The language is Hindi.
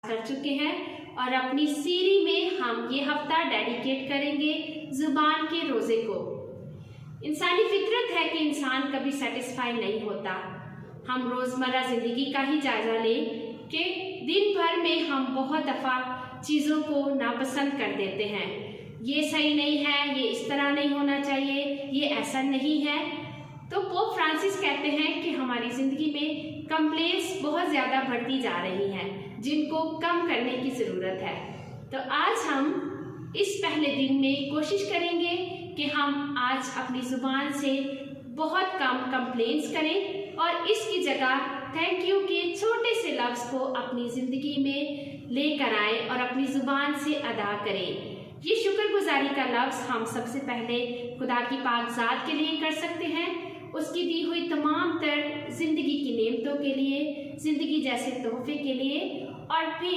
कर चुके हैं और अपनी सीरी में हम ये हफ्ता डेडिकेट करेंगे जुबान के रोज़े को। इंसानी फितरत है कि इंसान कभी सेटिस्फाई नहीं होता। हम रोज़मर्रा ज़िंदगी का ही जायज़ा लें कि दिन भर में हम बहुत दफ़ा चीज़ों को नापसंद कर देते हैं। ये सही नहीं है, ये इस तरह नहीं होना चाहिए, ये ऐसा नहीं है। तो पोप फ्रांसिस कहते हैं कि हमारी ज़िंदगी में कंप्लेंट्स बहुत ज़्यादा बढ़ती जा रही हैं, जिनको कम करने की ज़रूरत है। तो आज हम इस पहले दिन में कोशिश करेंगे कि हम आज अपनी ज़ुबान से बहुत कम कंप्लेंट्स करें और इसकी जगह थैंक यू के छोटे से लफ्ज़ को अपनी ज़िंदगी में लेकर आएँ और अपनी ज़ुबान से अदा करें। ये शुक्रगुजारी का लफ्ज़ हम सबसे पहले खुदा की पाक ज़ात के लिए कर सकते हैं, उसकी दी हुई तमाम तर ज़िंदगी की नेमतों के लिए, ज़िंदगी जैसे तोहफे के लिए, और फिर